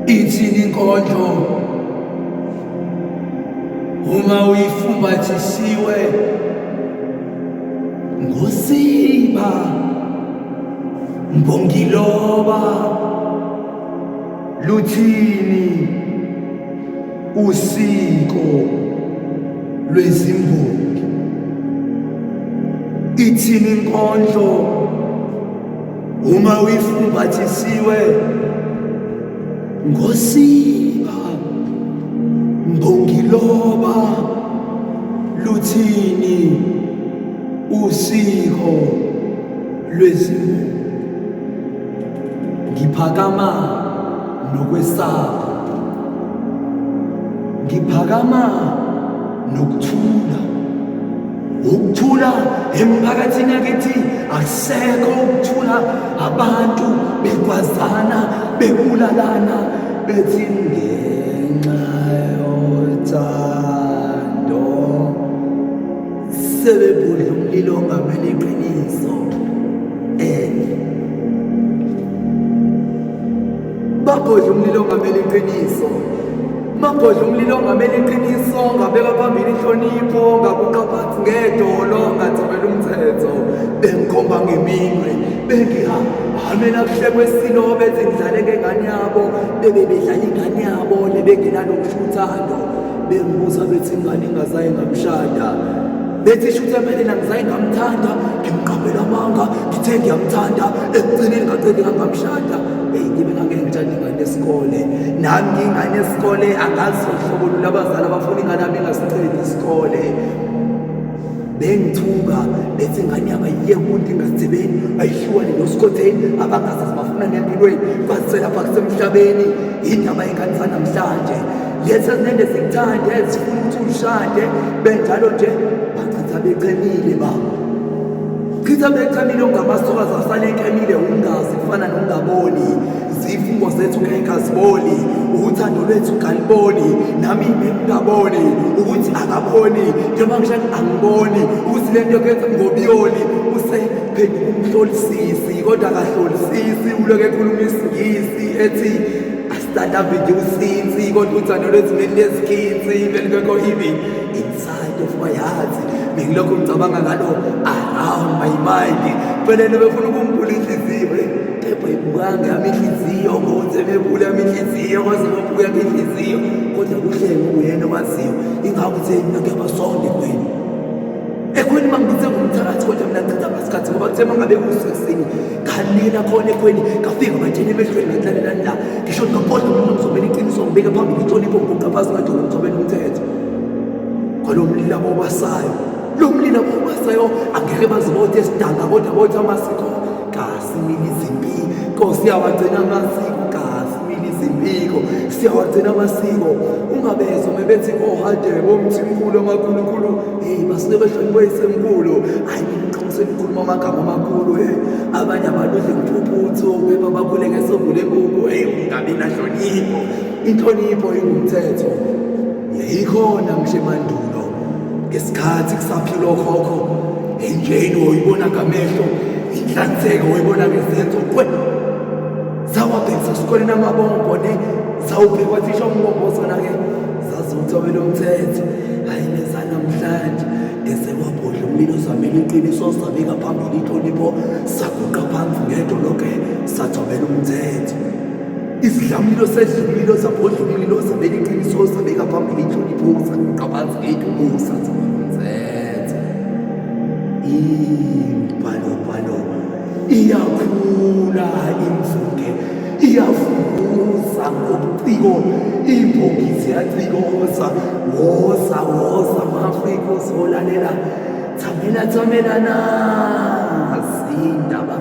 ithini inkondlo uma uyifumbathisiwe ngosiba mbongiloba luthini usiko lwezimbongi ithini inkondlo uma uyifumbathisiwe ngosiba mbongiloba luthini usiko lwezimbongi ngiphakama nokwesaba ngiphakama nokuthula ukuthula emphakathini yakithi akusekho ukuthula abantu bekwazana bebulalana bethi ngenxa yothando sebebudla umlilo ongamele iqiniso babhodla umlilo ongamele iqiniso mabhodla umlilo ongamele iqiniso ngabeka phambili inhlonipho ngabuka phansi ngedolo ngathobela umthetho bengikhomba ngeminwe bengihamela kuhle kwesilo bethi ngidlale ngengane yabo bedlala ingane yabo lebengenalo uthando bengibuza bethi ingane ingazayi ngamshada bethi shutha mina ngizayi ngamthanda ngimqabela amanga ngithe ngiyamthanda ekugcineni ngaceli ngamshada ngibe ngangeke ngithanda ingane yesikole nami ngingane yesikole angazi uhlobo lwabazali abafuna ingane yami ingasicedi isikole bengithuka bethi ingane yami ayiye kumuntu ingasithebeni ayihluwane nosikhotheni abangazazi bafuna nempilweni kwazisela lapha kusemhlabeni indaba yengane zanamhlanje lezi ezinende zikuthande zifuna ukuthi ushade benjalo nje bachitha becemile baba chitha becemile ongamasokazi asale enkemile ungazi kufana nongaboni zifungo zethu ngekaziboni uthando lwethu kaliboni nami ngingaboni ukuthi akaboni njengoba ngishaka angiboni ukuthi lento kenza ngobiyoli usephenduka umhlolisisi kodwa akahlolisisi uloke ekhuluma isingisi ethi asitanda nje usinsi kodwa uthando lwethu lezikitsi belibekho even inside of my heart ngilokho ngicabanga ngalo around my mind fanele befuna ukumbula inhliziyo kepha ibukanga yami inhliziyo ngoze bebula yami inhliziyo kwaze ngobuya inhliziyo kodwa kuhle nguyena waziyo ingakho mina kuyabasonde kwenu ekweni mangithe ngumthakathi kodwa mina ngicitha ngasikhathi ngoba kuthe mangabe kusesini kanina khona ekweni kafika bathene emehlweni ngidlalela la ngisho ngaphodla umuntu ngizobela iqiniso ngibeke phambili inhlonipho ngokuqaphaza ngadolo ngizobela umthetho kwalo mlilo obasayo lo mlilo obasayo angeke bazibothe esidanga kodwa botha amasiko kasimile izimpiko siyawagcina amasiko kasimile izimpiko siyawagcina amasiko ungabezwa mebethi ohadebe omthimkhulu amakhulukhulu basinebeshoni boyisemkhulu hayi ngiqinise ukukhuluma amagama amakhulu abanye abantu ngiphuputho beba bakhule ngesobule enkukhu ungabi nahlonipho inhlonipho ingumthetho yikhona ngisho emandulo ngesikhathi kusaphila okhokho enjeni uyibona ngamehlo inhlanzeko uyibona ngezenzo zawabhekisa esikoleni amabombo zawubhekwa thisha umbombozana-ke zazuthobela umthetho hayi nezanamhlanje esekwabhodla umlilo zamele iqiniso sabeka phambili inhlonipho saguqa phansi ngedolo-ke sathobela umthetho izidlamlilo sedlumlilo zabhodla umlilo zabela iqiniso zabeka phambili inhlonipho saguqa phansi ngedolo sathobela umthetho imbhalobhalo iyakhula imvuke iyavuza ngobuciko imbongi ziyacikoza woza mafrika uzolalela thamelana zindaba